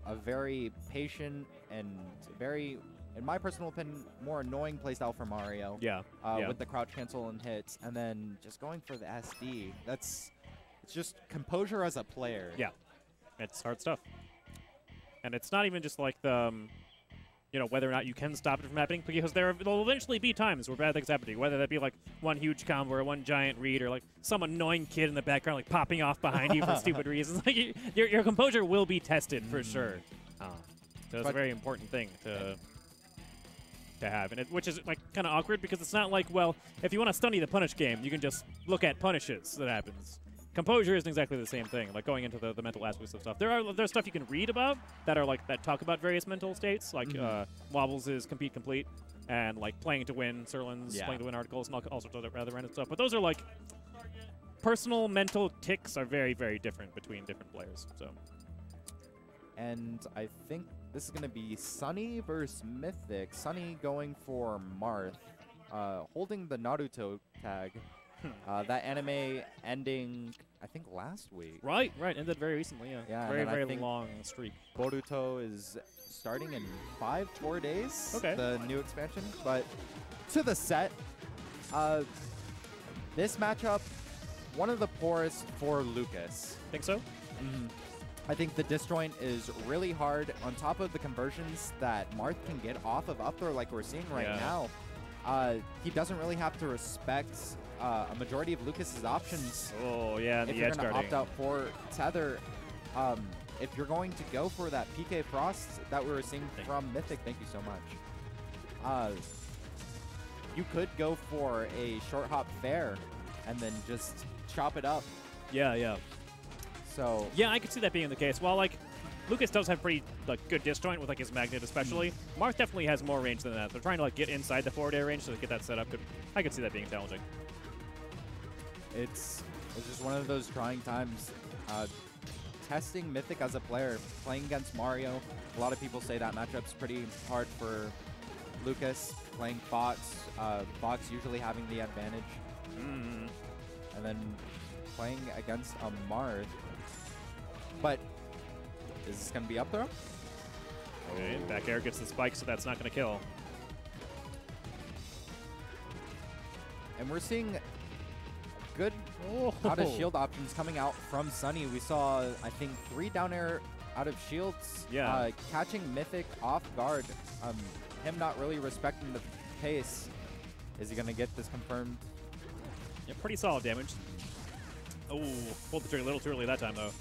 a very patient and very, in my personal opinion, more annoying playstyle for Mario. Yeah. With the crouch cancel and hits, and then just going for the SD. It's just composure as a player. Yeah. It's hard stuff. And it's not even just like the, you know, whether or not you can stop it from happening, because there'll eventually be times where bad things happen to you, whether that be like one huge combo or one giant read or like some annoying kid in the background like popping off behind you for stupid reasons. Like your composure will be tested for sure. So it's a very important thing to have, and which is like kind of awkward because it's not like, well, if you want to study the punish game, you can just look at punishes that happens. Composure isn't exactly the same thing, like going into the mental aspects of stuff. There's stuff you can read about that are like that talk about various mental states, like Wobbles is Compete Complete, and like Playing to Win, Sirlin's Playing to Win articles, and all sorts of other random stuff. But those are like personal mental tics are very, very different between different players. So, and I think this is going to be Sunny versus Mythic. Sunny going for Marth, holding the Naruto tag. That anime ending, I think, last week. Right. Ended very recently, yeah. Very long streak. Boruto is starting in 4 days. Okay. The new expansion. But to the set, this matchup, one of the poorest for Lucas. Think so? I think the disjoint is really hard on top of the conversions that Marth can get off of up throw like we're seeing right now. He doesn't really have to respect a majority of Lucas's options. Oh, yeah, and if the you're edge going to guarding. opt out for Tether, if you're going to go for that PK Frost that we were seeing from Mythic, thank you so much. You could go for a short hop fair and then just chop it up. Yeah. So yeah, I could see that being the case. While like Lucas does have pretty like good disjoint with like his magnet especially, Marth definitely has more range than that. They're trying to like get inside the forward air range to get that set up. I could see that being challenging. It's just one of those trying times. Testing Mythic as a player, playing against Mario. A lot of people say that matchup's pretty hard for Lucas. Playing Fox, Fox usually having the advantage. And then playing against a Marth. But is this going to be up throw? Okay, back air gets the spike, so that's not going to kill. And we're seeing good out of shield options coming out from Sunny. We saw, I think, 3 down air out of shields. Yeah. Catching Mythic off guard. Him not really respecting the pace. Is he going to get this confirmed? Yeah, pretty solid damage. Oh, pulled the trigger a little too early that time, though.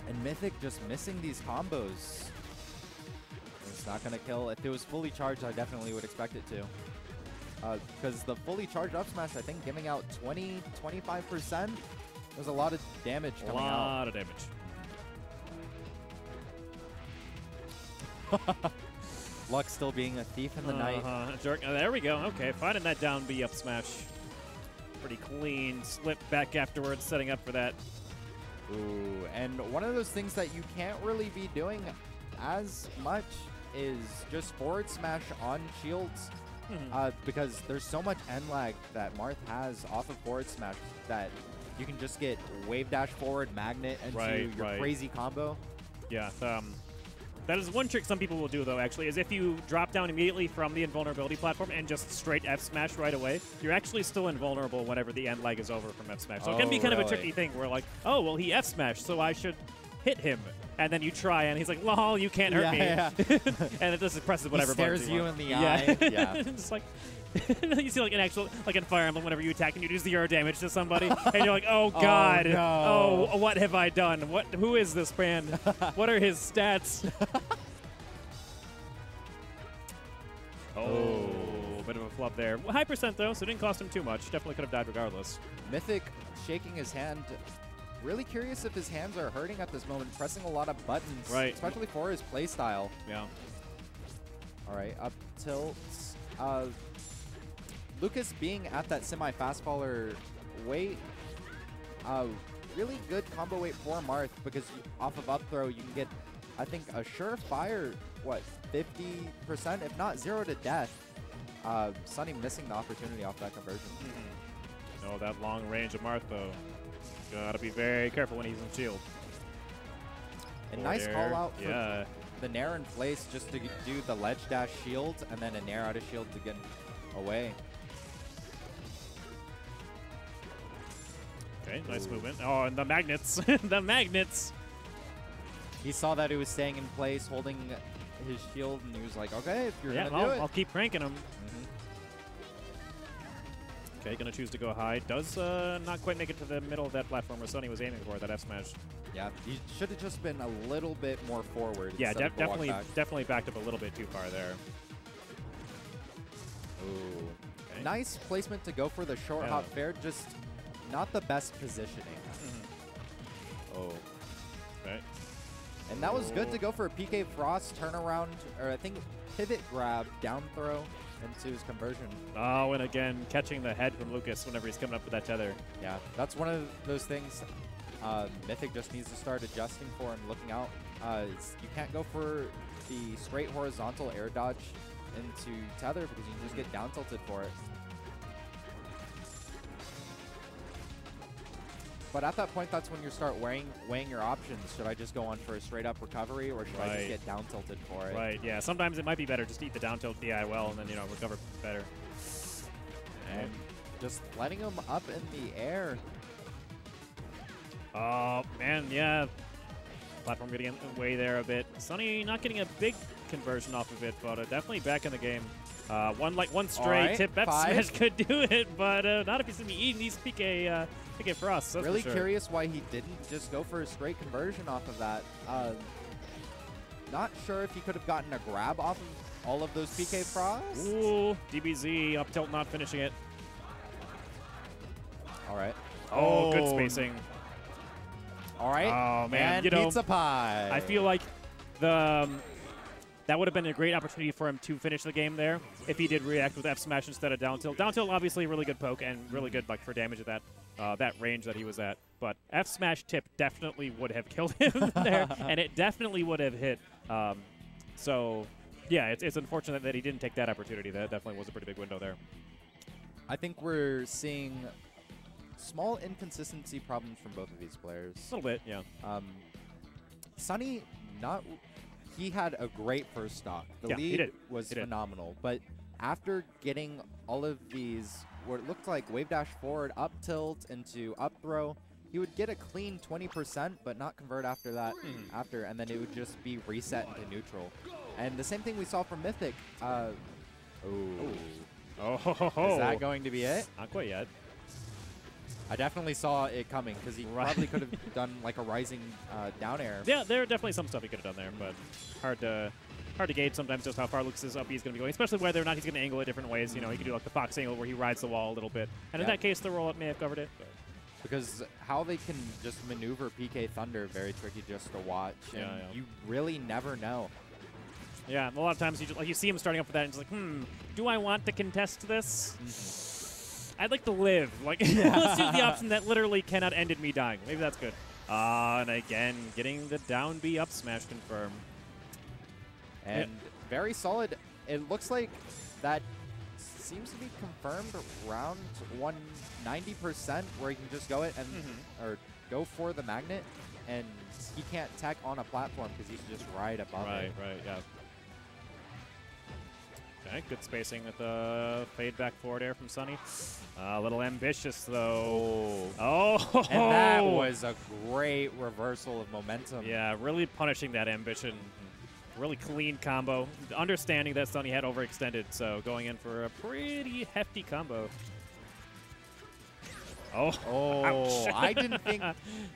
And Mythic just missing these combos. It's not going to kill. If it was fully charged, I definitely would expect it to. Because the fully charged up smash, I think, giving out 20–25%. There's a lot of damage coming out. A lot of damage. Luck still being a thief in the night. Jerk. There we go. Okay, finding that down B up smash. Pretty clean. Slip back afterwards, setting up for that. Ooh, and one of those things that you can't really be doing as much is just forward smash on shields. Because there's so much end lag that Marth has off of forward smash that you can just get wave dash forward magnet into your crazy combo. Yeah, that is one trick some people will do, though, actually, is if you drop down immediately from the invulnerability platform and just straight F smash right away, you're actually still invulnerable whenever the end lag is over from F smash. So it can be kind of a tricky thing where like, oh, well, he F smashed, so I should hit him. And then you try, and he's like, lol, you can't hurt me. And it just presses whatever button. He stares you in the eye. Yeah. Just like, you see like an actual, like in Fire Emblem, whenever you attack and you do 0 damage to somebody, and you're like, oh god, oh, what have I done? Who is this man? What are his stats? Oh, bit of a flub there. High percent though, so it didn't cost him too much. Definitely could have died regardless. Mythic shaking his hand. Really curious if his hands are hurting at this moment, pressing a lot of buttons, especially for his playstyle. Yeah. All right, up tilt. Lucas being at that semi-fast faller weight, really good combo weight for Marth because off of up throw you can get, I think, a surefire, 50%, if not 0 to death. Sunny missing the opportunity off that conversion. No, that long range of Marth though. Gotta be very careful when he's in shield. And nice call out the Nair in place just to do the ledge dash shield and then a Nair out of shield to get away. Okay, nice movement. Oh, and the magnets. The magnets. He saw that he was staying in place, holding his shield, and he was like, okay, if you're Yeah, going to do it. I'll keep cranking him. Okay, gonna choose to go high. Does not quite make it to the middle of that platform where Sunny was aiming for, that F smash. Yeah, he should have just been a little bit more forward. Yeah, instead of the walk back. definitely backed up a little bit too far there. Ooh. Okay. Nice placement to go for the short Yeah. hop fair, just not the best positioning. Oh. Okay. And that was good to go for a PK Frost turnaround, or I think pivot grab, down throw into his conversion. Oh, and again, catching the head from Lucas whenever he's coming up with that tether. Yeah, that's one of those things Mythic just needs to start adjusting for and looking out. You can't go for the straight horizontal air dodge into tether because you can just get down tilted for it. But at that point, that's when you start weighing your options. Should I just go on for a straight up recovery, or should I just get down tilted for it? Right, yeah. Sometimes it might be better just to eat the down tilt DI well and then, you know, recover better. And just letting him up in the air. Oh, man, yeah. Platform getting in the way there a bit. Sunny not getting a big conversion off of it, but definitely back in the game. One stray right, tip F smash could do it, but not if he's going to be eating these PK Frosts. That's Really for sure. curious why he didn't just go for a straight conversion off of that. Not sure if he could have gotten a grab off of all of those PK Frosts. Ooh, DBZ up tilt not finishing it. All right. Oh, good spacing. All right. Oh, man. And You know, pizza pie. I feel like the that would have been a great opportunity for him to finish the game there if he did react with F smash instead of down tilt. Down tilt, obviously, really good poke and really good like for damage at that range that he was at. But F smash tip definitely would have killed him there, and it definitely would have hit. So, yeah, it's unfortunate that he didn't take that opportunity. That definitely was a pretty big window there. I think we're seeing small inconsistency problems from both of these players. A little bit, yeah. Sunny, he had a great first stock. The Yeah, he lead did. was He did. phenomenal. But after getting all of these, what it looked like wave dash forward, up tilt into up throw, he would get a clean 20%, but not convert after that. And then it would just be reset into neutral. And the same thing we saw from Mythic. Oh, Is that going to be it? Not quite yet. I definitely saw it coming because he probably could have done like a rising down air. Yeah, there are definitely some stuff he could have done there, but hard to gauge sometimes just how far Lucas's up he's going to be going, especially whether or not he's going to angle it different ways. You know, he could do like the Fox angle where he rides the wall a little bit, and in that case, the roll up may have covered it. But. Because how they can just maneuver PK Thunder, very tricky just to watch. And Yeah. you really never know. Yeah, a lot of times you see him starting up with that, and he's like, do I want to contest this? I'd like to live. Like, let's choose the option that literally cannot end in me dying. Maybe that's good. And again, getting the down B up smash confirmed. And very solid. It looks like that seems to be confirmed around 190%, where he can just go it and or go for the magnet, and he can't tech on a platform because he's just right above it. Right, yeah. Okay, good spacing with the fade back forward air from Sunny. A little ambitious, though. Oh! And that was a great reversal of momentum. Yeah, really punishing that ambition. Really clean combo. Understanding that Sunny had overextended, so going in for a pretty hefty combo. Oh, ouch. I didn't think.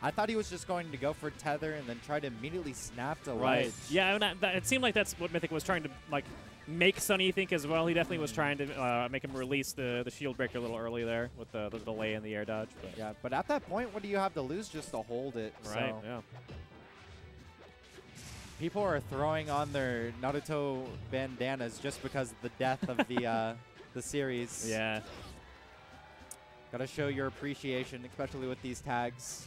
I thought he was just going to go for tether and then try to immediately snap to right. ledge. Yeah, and it seemed like that's what Mythic was trying to like make Sunny think as well. He definitely was trying to make him release the shield breaker a little early there with the delay in the air dodge. But. Yeah, but at that point, what do you have to lose just to hold it? Right. So Yeah. people are throwing on their Naruto bandanas just because of the death of the series. Yeah. Gotta show your appreciation, especially with these tags.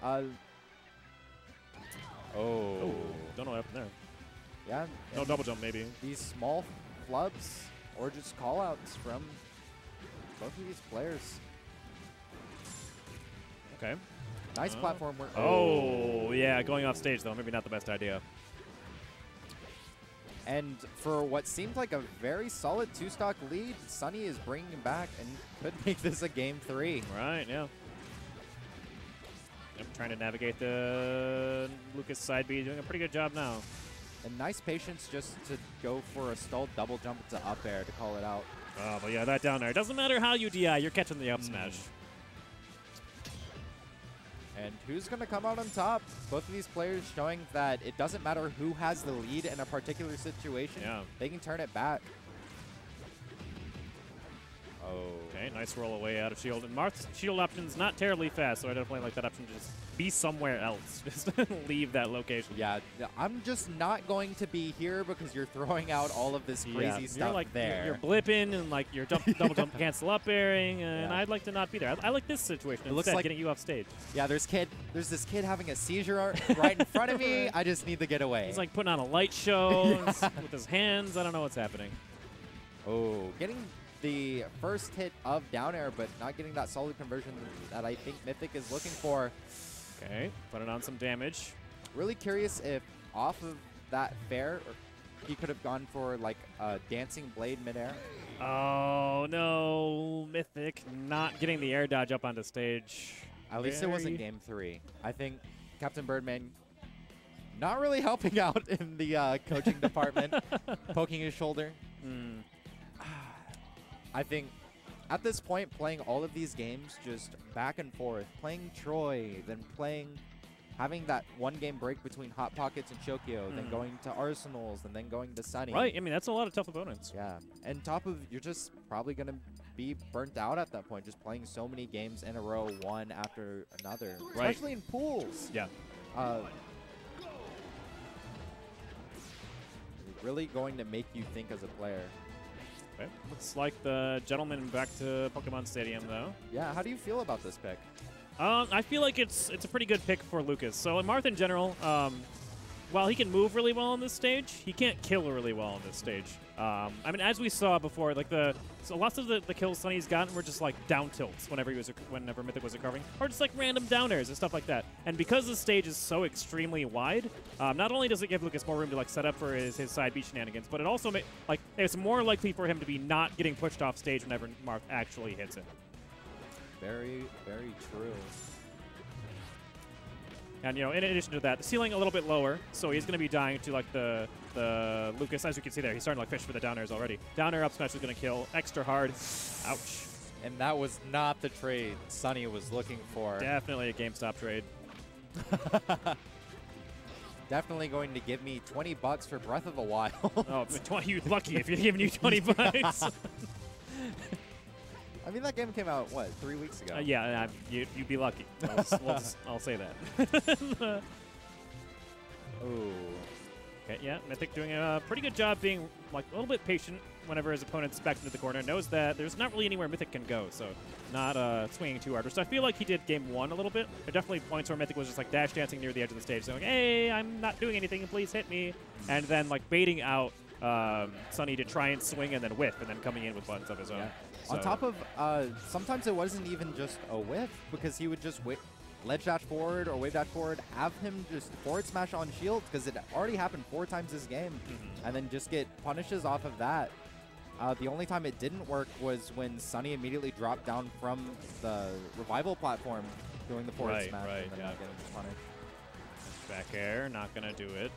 Oh. Oh. Don't know what happened there. Yeah. No double jump, maybe. These small flubs or just callouts from both of these players. Okay. Nice platform work. Oh, yeah, going off stage, though, maybe not the best idea. And for what seemed like a very solid 2-stock lead, Sunny is bringing him back and could make this a game 3. Right, yeah. Yep, trying to navigate the Lucas side B, doing a pretty good job now. And nice patience just to go for a stalled double jump to up air to call it out. Oh, but yeah, that down there. Doesn't matter how you DI, you're catching the up smash. And who's going to come out on top? Both of these players showing that it doesn't matter who has the lead in a particular situation. Yeah. They can turn it back. Oh. Okay, nice roll away out of shield. And Marth's shield option's not terribly fast, so I definitely like that option to just be somewhere else. Just leave that location. Yeah, I'm just not going to be here because you're throwing out all of this crazy stuff you're like, there. You're blipping and like you're double jump cancel up airing, and Yeah. I'd like to not be there. I like this situation It looks instead, like- getting you off stage. Yeah, there's this kid having a seizure right in front of me. I just need to get away. He's like putting on a light show with his hands. I don't know what's happening. oh, getting the first hit of down air, but not getting that solid conversion that I think Mythic is looking for. Okay, putting on some damage. Really curious if off of that fair, he could have gone for like a dancing blade midair. Oh no, Mythic not getting the air dodge up onto stage. At least it wasn't Very- game 3. I think Captain Birdman not really helping out in the coaching department, poking his shoulder. Mm. I think at this point, playing all of these games just back and forth, playing Troy, then having that one game break between Hot Pockets and Shokyo, then going to Arsenals, and then going to Sunny. Right, I mean, that's a lot of tough opponents. Yeah, and top of, you're just probably going to be burnt out at that point, just playing so many games in a row, one after another, Right. especially in pools. Yeah. Really going to make you think as a player. Okay. Looks like the gentleman back to Pokemon Stadium, though. Yeah, how do you feel about this pick? I feel like it's a pretty good pick for Lucas. So Marth in general, while he can move really well on this stage, he can't kill really well on this stage. I mean, as we saw before, like lots of the kills Sunny's gotten were just like down tilts whenever Mythic was recovering, or just like random down airs and stuff like that. And because the stage is so extremely wide, not only does it give Lucas more room to like set up for his side B shenanigans, but it also it's more likely for him to be not getting pushed off stage whenever Marth actually hits him. Very, very true. And, you know, in addition to that, the ceiling a little bit lower, so he's going to be dying to, like, the Lucas. As you can see there, he's starting to, like, fish for the down airs already. Down air up smash is going to kill extra hard. Ouch. And that was not the trade Sunny was looking for. Definitely a GameStop trade. Definitely going to give me $20 for Breath of the Wild. Oh, you're lucky if you're giving you 20 bucks. I mean, that game came out, what, 3 weeks ago? Yeah, you'd be lucky. I'll say that. Ooh. Okay, yeah, Mythic doing a pretty good job being like a little bit patient whenever his opponent's back into the corner. Knows that there's not really anywhere Mythic can go, so not swinging too hard. So I feel like he did game 1 a little bit. There are definitely points where Mythic was just like dash dancing near the edge of the stage, saying, "Hey, I'm not doing anything. Please hit me," and then like baiting out Sunny to try and swing and then whiff, and then coming in with buttons of his own. Yeah. So, On top of, sometimes it wasn't even just a whiff, because he would just ledge dash forward or wave dash forward, have him just forward smash on shield, because it already happened 4 times this game, and then just get punishes off of that. The only time it didn't work was when Sunny immediately dropped down from the revival platform doing the forward Right, smash right, and then yeah. not getting punished. back air, not going to do it.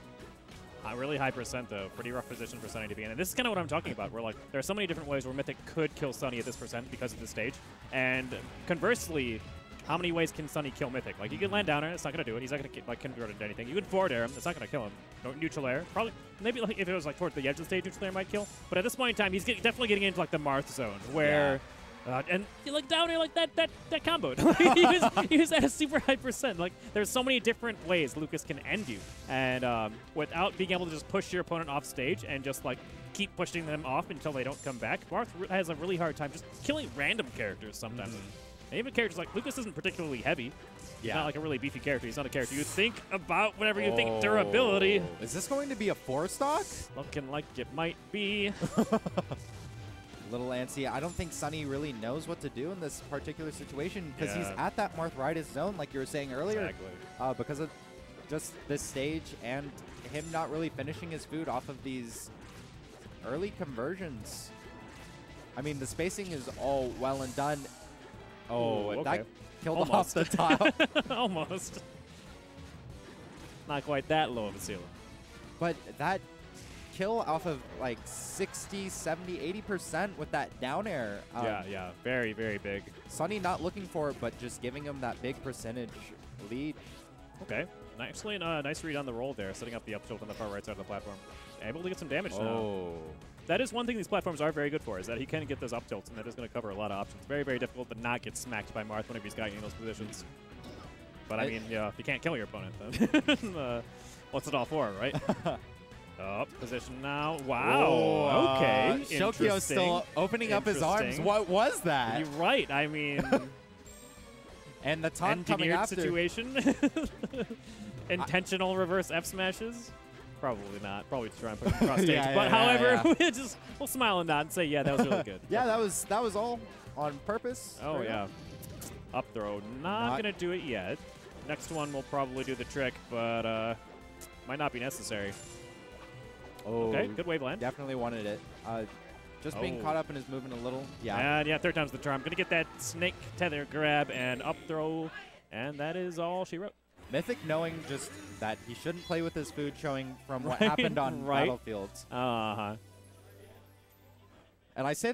Really high percent, though. Pretty rough position for Sunny to be in. And this is kind of what I'm talking about, where like there are so many different ways where Mythic could kill Sunny at this percent because of the stage. And conversely, how many ways can Sunny kill Mythic? Like, you can land down air, it's not going to do it. He's not going to like convert it into anything. You can forward air him, it's not going to kill him. No, neutral air, probably. Maybe like, if it was like towards the edge of the stage, neutral air might kill. But at this point in time, he's definitely getting into like the Marth zone, where and like down air like that combo. he was at a super high percent. Like, there's so many different ways Lucas can end you, and without being able to just push your opponent off stage and just like keep pushing them off until they don't come back. Marth has a really hard time just killing random characters sometimes. And even characters like Lucas isn't particularly heavy. He's not like a really beefy character. He's not a character you think about whenever you think durability. Is this going to be a 4-stock? Looking like it might be. little antsy. I don't think Sunny really knows what to do in this particular situation because he's Yeah. at that Marthritis zone, like you were saying earlier, Exactly. because of just this stage and him not really finishing his food off of these early conversions. I mean, the spacing is all well and done. Oh, Ooh, okay. that killed off Almost. the tile. Almost. Not quite that low of a ceiling. But that kill off of like 60, 70, 80% with that down air. Yeah. Very, very big. Sunny not looking for it, but just giving him that big percentage lead. Okay. Nice read on the roll there, setting up the up tilt on the far right side of the platform. Able to get some damage now. Oh. That is one thing these platforms are very good for, is that he can get those up tilts, and that is going to cover a lot of options. Very, very difficult to not get smacked by Marth whenever he's got you in those positions. But I mean, yeah, if you can't kill your opponent, then what's it all for, right? Up position now. Wow. Oh, okay. Shokyo's still opening up his arms. Interesting. What was that? You're right. I mean, And the taunt coming engineered after. situation. Intentional reverse F smashes. Probably not. Probably to try and push him across stage. Yeah, but yeah, however, yeah. we'll smile and nod and say, yeah, that was really good. Yeah, that was all on purpose. Oh, for yeah. him. Up throw. Not going to do it yet. Next one will probably do the trick, but might not be necessary. Oh, Okay, good wave land. definitely wanted it. Just being Oh. caught up in his movement a little. Yeah. And yeah, third time's the charm. Going to get that snake tether grab and up throw, and that is all she wrote. Mythic knowing just that he shouldn't play with his food, showing from what Right, happened on right. Battlefields. Uh-huh. And I say